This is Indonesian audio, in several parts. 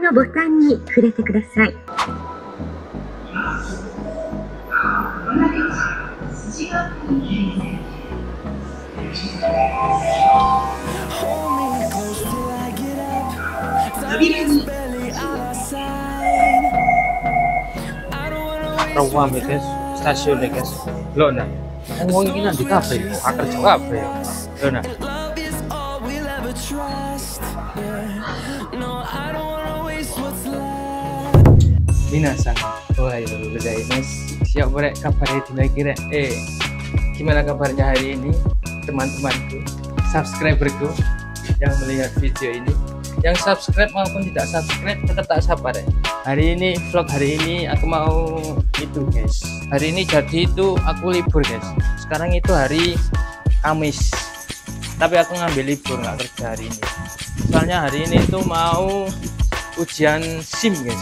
のボタンに触れてください。Rawam ya guys, stasiun ya guys. Lo nah, ngomong ini nanti kafe, akan coba apa ya? Lo nah. Minasan, ohayou gozaimasu. Siap berek kabar di kira. Gimana kabarnya hari ini teman-temanku, subscriberku yang melihat video ini, yang subscribe maupun tidak subscribe tetap tak sabar ya. Hari ini vlog hari ini aku mau itu guys. Hari ini jadi itu aku libur guys. Sekarang itu hari Kamis, tapi aku ngambil libur nggak kerja hari ini. Soalnya hari ini itu mau ujian SIM guys.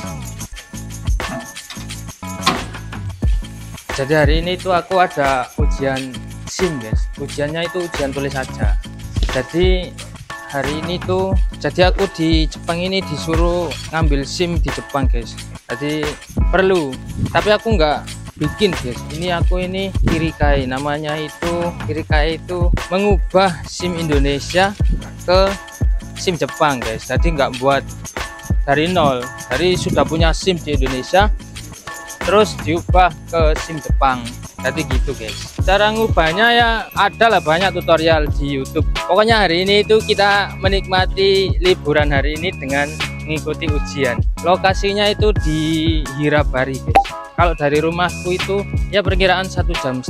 Jadi hari ini itu aku ada ujian SIM guys. Ujiannya itu ujian tulis saja. Jadi hari ini tuh, jadi aku di Jepang ini disuruh ngambil SIM di Jepang guys. Jadi perlu, tapi aku nggak bikin guys. Ini aku ini Kirikai, namanya itu Kirikai itu mengubah SIM Indonesia ke SIM Jepang guys. Jadi nggak buat dari nol, dari sudah punya SIM di Indonesia terus diubah ke SIM Jepang. Jadi gitu guys. Cara ngubahnya ya adalah banyak tutorial di YouTube. Pokoknya hari ini itu kita menikmati liburan hari ini dengan mengikuti ujian. Lokasinya itu di Hirabari guys. Kalau dari rumahku itu ya perkiraan 1,5 jam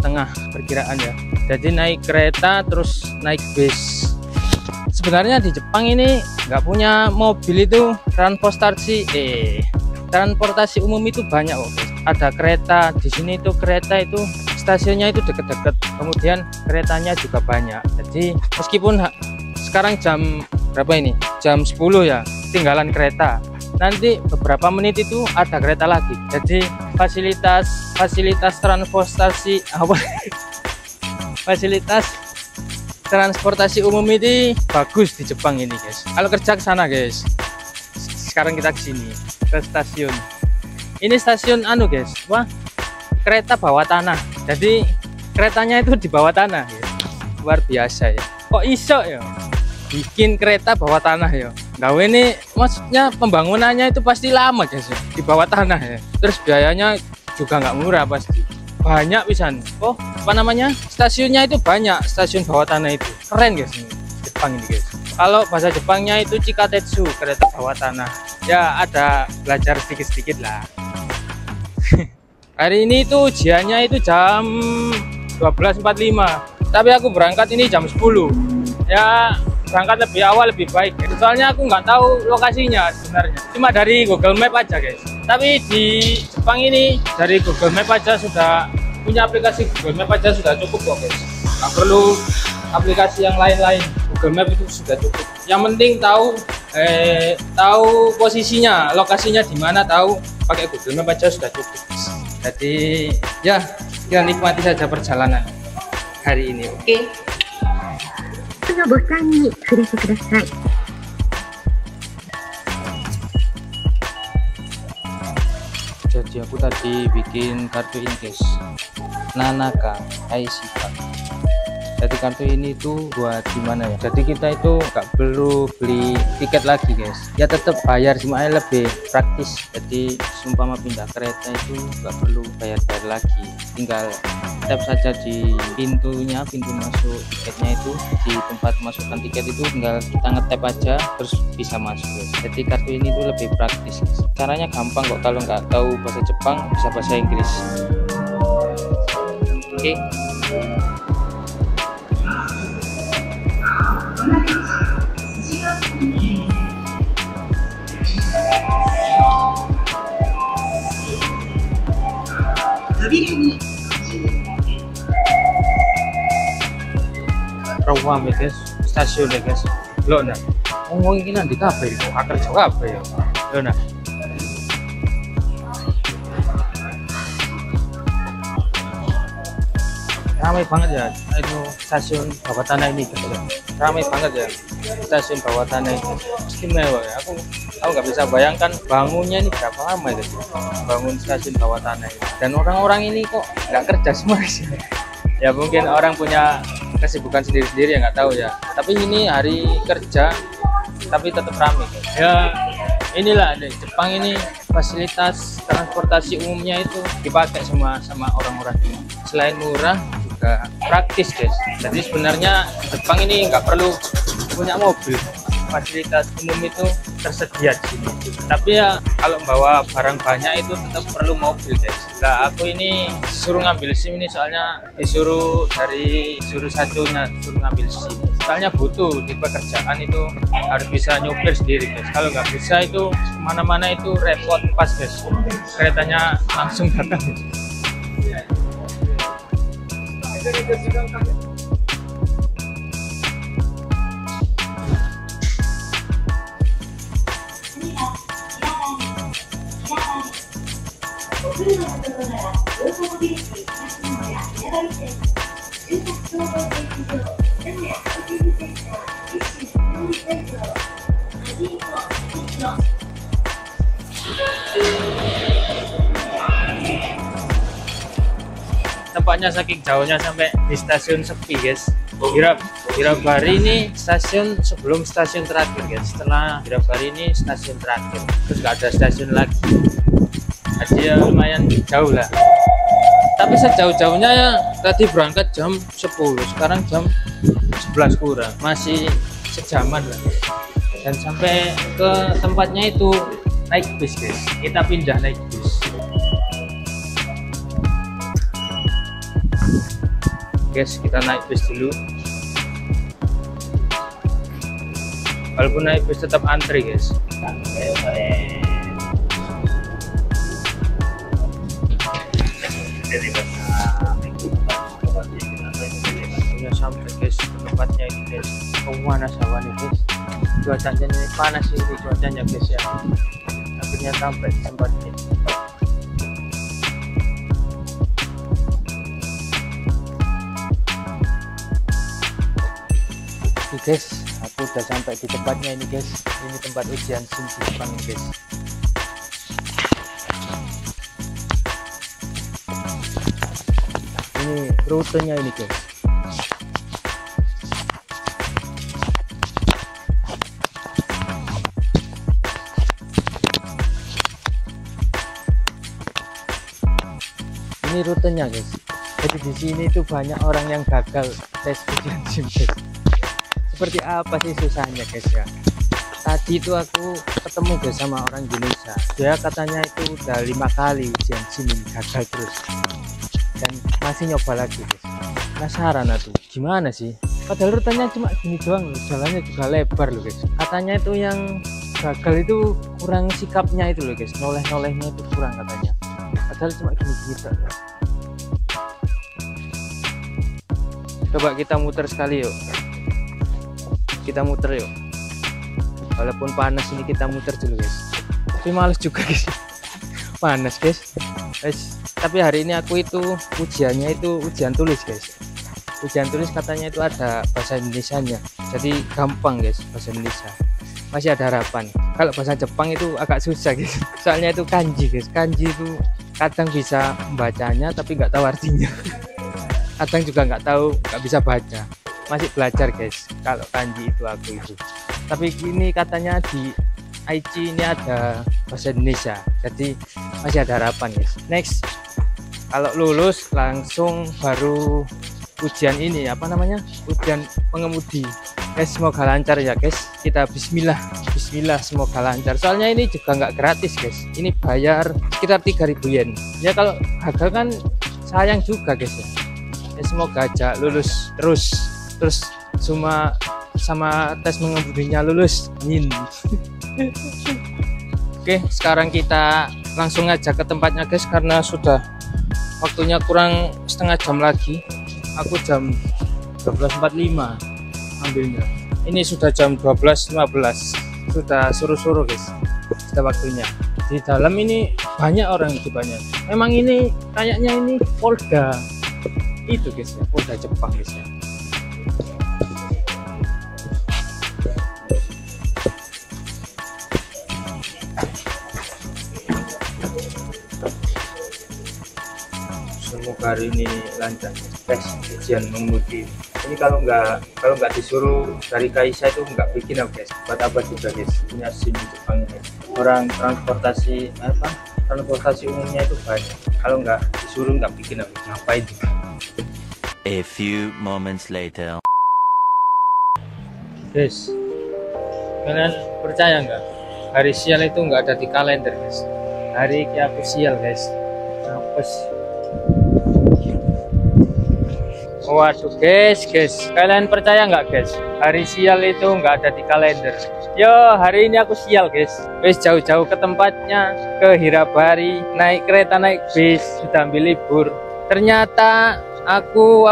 perkiraan ya. Jadi naik kereta terus naik bis. Sebenarnya di Jepang ini nggak punya mobil itu transportasi umum itu banyak kok guys. Ada kereta di sini itu, kereta itu stasiunnya itu deket-deket, kemudian keretanya juga banyak. Jadi meskipun sekarang jam berapa ini, jam 10 ya, tinggalan kereta, nanti beberapa menit itu ada kereta lagi. Jadi fasilitas transportasi fasilitas transportasi umum ini bagus di Jepang ini guys. Kalau kerja ke sana guys. Sekarang kita ke sini, ke stasiun. Ini stasiun anu guys, wah, kereta bawah tanah. Jadi keretanya itu di bawah tanah ya. Luar biasa ya. Kok iso ya bikin kereta bawah tanah ya? Nah ini maksudnya pembangunannya itu pasti lama guys ya, di bawah tanah ya. Terus biayanya juga nggak murah pasti. Banyak pisan. Oh, apa namanya? Stasiunnya itu banyak, stasiun bawah tanah itu. Keren guys ini. Jepang ini guys. Kalau bahasa Jepangnya itu Chikatetsu, kereta bawah tanah. Ya ada belajar sedikit-sedikit lah. Hari ini itu ujiannya itu jam 12.45, tapi aku berangkat ini jam 10 ya. Berangkat lebih awal lebih baik ya. Soalnya aku nggak tahu lokasinya sebenarnya, cuma dari Google Map aja guys. Tapi di Jepang ini dari Google Map aja sudah punya aplikasi, Google Map aja sudah cukup kok guys, nggak perlu aplikasi yang lain-lain. Google Map itu sudah cukup, yang penting tahu posisinya, lokasinya di mana, tahu pakai Google Map aja sudah cukup. Jadi ya kita nikmati saja perjalanan hari ini. Oke. のボタンに触れてください。Jadi aku tadi bikin kartu ini guys, Nanaka Aishika. Jadi kartu ini tuh buat gimana ya, jadi kita itu nggak perlu beli tiket lagi guys, ya tetap bayar, cuma lebih praktis. Jadi seumpama pindah kereta itu nggak perlu bayar-bayar lagi, tinggal tap saja di pintunya, pintu masuk tiketnya itu, di tempat masukkan tiket itu tinggal kita ngetap aja terus bisa masuk guys. Jadi kartu ini tuh lebih praktis guys. Caranya gampang kok, kalau nggak tahu bahasa Jepang bisa bahasa Inggris. Oke. Rawam ya guys, stasiun ya guys. Lo nah, ngomong ini nanti kafe, akan coba apa ya? Lo nah. Ramai banget ya itu stasiun bawah tanah ini gitu ya. Ramai banget ya stasiun bawah tanah itu, istimewa ya. Aku Aku nggak bisa bayangkan bangunnya ini berapa lama guys, bangun stasiun bawah tanah ini. Dan orang-orang ini kok nggak kerja semua guys. Ya mungkin orang punya kesibukan sendiri-sendiri ya, nggak tahu ya. Tapi ini hari kerja tapi tetap ramai guys. Ya inilah di Jepang ini fasilitas transportasi umumnya itu dipakai semua sama orang-orang ini. Selain murah juga praktis guys. Jadi sebenarnya Jepang ini nggak perlu punya mobil, fasilitas umum itu tersedia di sini. Tapi ya kalau bawa barang banyak itu tetap perlu mobil guys. Nah aku ini disuruh ngambil SIM ini soalnya disuruh satunya disuruh ngambil SIM. Soalnya butuh di pekerjaan itu harus bisa nyupir sendiri guys. Kalau nggak bisa itu kemana-mana itu repot pas guys. Keretanya langsung datang. Tempatnya saking jauhnya sampai di stasiun sepi guys. Hirabari ini stasiun sebelum stasiun terakhir guys. Setelah Hirabari ini stasiun terakhir, terus nggak ada stasiun lagi. Jadi ya lumayan jauh lah. Tapi sejauh-jauhnya ya tadi berangkat jam 10, sekarang jam 11 kurang, masih sejaman lah. Dan sampai ke tempatnya itu naik bis guys. Kita pindah naik bis. Guys, kita naik bis dulu. Walaupun naik bis tetap antri guys. Sudah sampai guys ke tempatnya ini guys. Panas awan guys. Cuacanya ini panas ini cuacanya guys ya. Akhirnya sampai di tempat ini. Guys, aku udah sampai di tempatnya ini guys. Ini tempat ujian SIM di Jepang guys. Ini rutenya ini guys. Ini rutenya guys. Jadi di sini tuh banyak orang yang gagal tes ujian SIM guys. Seperti apa sih susahnya guys ya. Tadi itu aku ketemu guys sama orang Indonesia. Dia katanya itu udah 5 kali ujian SIM ini gagal terus. Dan masih nyoba lagi guys. Penasaran aku gimana sih. Padahal rutenya cuma gini doang loh. Jalannya juga lebar loh guys. Katanya itu yang gagal itu kurang sikapnya itu loh guys. Noleh-nolehnya itu kurang katanya. Padahal cuma gini-gini doang. Coba kita muter sekali yuk. Kita muter yuk, walaupun panas ini kita muter dulu guys. Tapi males juga guys, panas guys. Tapi hari ini aku itu ujiannya itu ujian tulis guys. Ujian tulis katanya itu ada bahasa Indonesianya, jadi gampang guys bahasa Indonesia. Masih ada harapan. Kalau bahasa Jepang itu agak susah guys, soalnya itu kanji guys. Kanji itu kadang bisa membacanya tapi nggak tahu artinya. Kadang juga nggak tahu, nggak bisa baca. Masih belajar guys kalau kanji itu aku itu. Tapi ini katanya di Aichi ini ada bahasa Indonesia, jadi masih ada harapan guys. Next, kalau lulus langsung baru ujian ini apa namanya, ujian pengemudi guys. Semoga lancar ya guys. Kita bismillah semoga lancar. Soalnya ini juga nggak gratis guys, ini bayar sekitar 3.000 yen ya. Kalau gagal kan sayang juga guys ya. Semoga aja lulus terus sama tes mengemudinya lulus. Oke, sekarang kita langsung aja ke tempatnya guys, karena sudah waktunya kurang setengah jam lagi. Aku jam 12.45 ambilnya, ini sudah jam 12.15, sudah suruh-suruh guys, sudah waktunya. Di dalam ini banyak orang itu, banyak. Memang ini kayaknya ini Polda itu guys ya, Polda Jepang guys ya. semoga hari ini lancar tes ujian mengemudi. Ini kalau nggak disuruh dari Kaisa itu nggak bikin apa guys, buat apa juga guys punya SIM di Jepang ini. Orang transportasi umumnya itu banyak, kalau nggak disuruh nggak bikin apa, ngapain juga. A few moments later. Guys, kalian percaya nggak hari sial itu nggak ada di kalender guys? Hari ini aku sial guys, apes. Waduh guys, kalian percaya nggak guys? Hari sial itu nggak ada di kalender. Yo, hari ini aku sial guys. Wes jauh-jauh ke tempatnya, ke Hirabari, naik kereta, naik bis, sudah ambil libur. Ternyata aku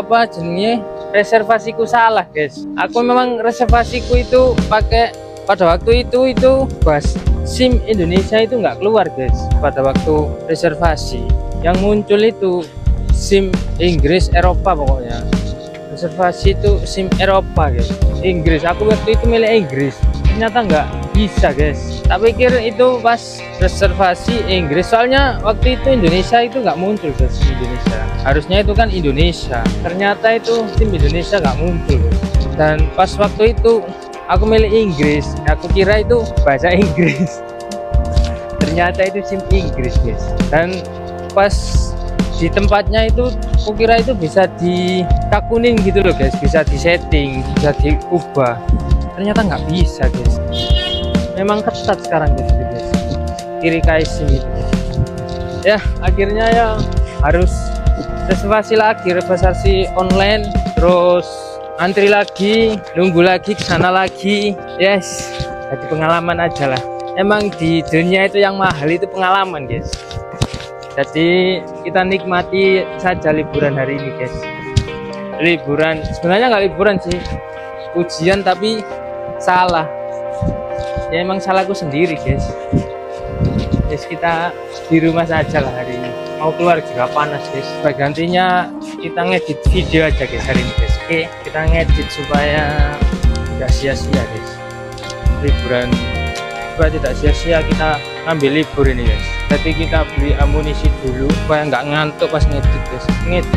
reservasiku salah guys. Aku memang reservasiku itu pakai pada waktu itu bus SIM Indonesia itu nggak keluar guys. Pada waktu reservasi yang muncul itu SIM Inggris Eropa, pokoknya reservasi itu SIM Eropa guys, Inggris. Aku waktu itu milih Inggris, ternyata nggak bisa guys. Tak pikir itu pas reservasi Inggris, soalnya waktu itu Indonesia itu nggak muncul guys. Indonesia harusnya itu kan Indonesia, ternyata itu SIM Indonesia nggak muncul guys. Dan pas waktu itu aku milih Inggris, aku kira itu bahasa Inggris, ternyata itu SIM Inggris guys. Dan pas di tempatnya itu aku kira itu bisa ditakunin gitu loh guys, bisa disetting, bisa diubah, ternyata nggak bisa guys. Memang ketat sekarang guys, kiri SIM itu ya. Akhirnya ya harus reservasi online, terus antri lagi, nunggu lagi, kesana lagi. Yes, jadi pengalaman aja lah. Emang di dunia itu yang mahal itu pengalaman guys. Jadi kita nikmati saja liburan hari ini guys. Liburan sebenarnya nggak liburan sih, ujian, tapi salah ya, emang salahku sendiri guys. Guys, kita di rumah saja lah hari ini, mau keluar juga panas guys. Gantinya kita ngedit video aja guys hari ini guys. Oke, kita ngedit supaya nggak sia-sia guys liburan, supaya tidak sia-sia kita ambil libur ini guys. Jadi kita beli amunisi dulu supaya nggak ngantuk pas ngedit guys. Ngedit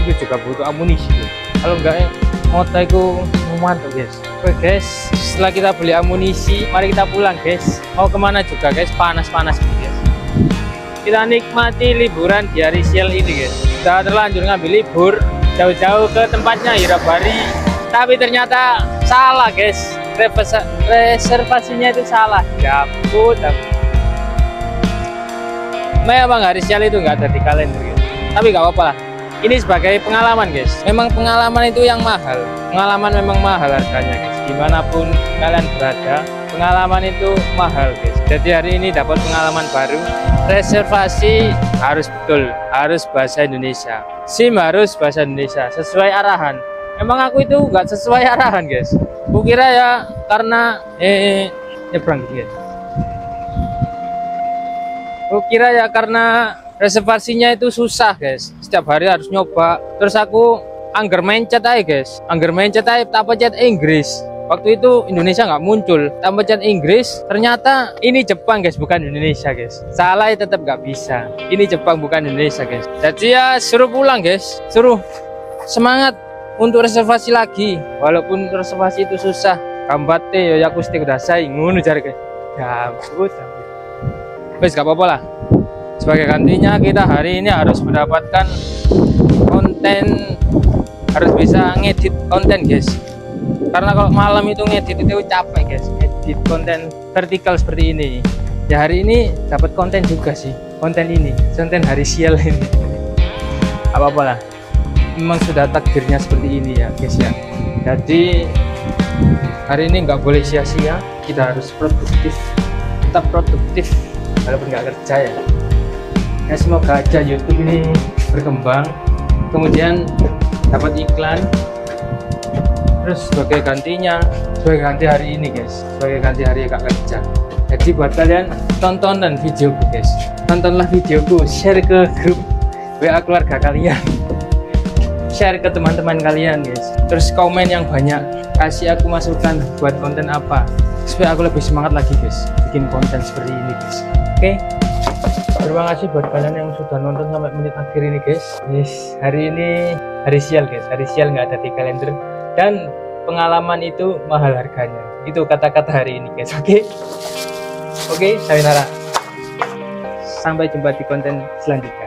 itu juga butuh amunisi guys. Kalau nggak motor itu mantap guys. Oke guys, setelah kita beli amunisi, mari kita pulang guys. Mau kemana juga guys, panas-panas guys. Kita nikmati liburan di hari sial ini guys. Kita terlanjur ngambil libur jauh-jauh ke tempatnya Hirabari, tapi ternyata salah guys. Reservasinya itu salah, dapet. Memang hari sial itu nggak ada di kalender gitu. Tapi nggak apa-apa lah, ini sebagai pengalaman guys. Memang pengalaman itu yang mahal, pengalaman memang mahal harganya guys. Dimanapun kalian berada, pengalaman itu mahal guys. Jadi hari ini dapat pengalaman baru. Reservasi harus betul, harus bahasa Indonesia, SIM harus bahasa Indonesia sesuai arahan. Emang aku itu nggak sesuai arahan guys. Kukira ya karena nyebrang gitu guys. Kukira ya karena reservasinya itu susah guys, setiap hari harus nyoba. Terus aku angger main chat aja guys, tanpa chat Inggris. Waktu itu Indonesia nggak muncul, tanpa chat Inggris. Ternyata ini Jepang guys, bukan Indonesia guys. Salah ya tetap nggak bisa, ini Jepang bukan Indonesia guys. Jadi ya suruh pulang guys, suruh semangat untuk reservasi lagi, walaupun reservasi itu susah. Kambate ya aku stik udah saing ngono jar guys. Ya ampun. Wes gak apa-apa lah. Sebagai gantinya kita hari ini harus mendapatkan konten, harus bisa ngedit konten guys. Karena kalau malam itu ngedit itu capek guys, ngedit konten vertikal seperti ini. Ya hari ini dapat konten juga sih, konten hari sial ini. Apa-apa lah, memang sudah takdirnya seperti ini ya guys ya. Jadi hari ini nggak boleh sia-sia, kita harus produktif, tetap produktif walaupun nggak kerja ya. Ya semoga aja YouTube ini berkembang, kemudian dapat iklan. Terus sebagai gantinya, sebagai ganti hari ini guys, sebagai ganti hari gak kerja. Jadi buat kalian tonton dan videoku guys, tontonlah videoku, share ke grup WA keluarga kalian, share ke teman-teman kalian guys. Terus komen yang banyak, kasih aku masukan buat konten apa, supaya aku lebih semangat lagi guys bikin konten seperti ini guys. Oke. Terima kasih buat kalian yang sudah nonton sampai menit akhir ini guys. Yes, hari ini hari sial guys, hari sial nggak ada di kalender, dan pengalaman itu mahal harganya. Itu kata-kata hari ini guys. Oke, sayonara. Sampai jumpa di konten selanjutnya.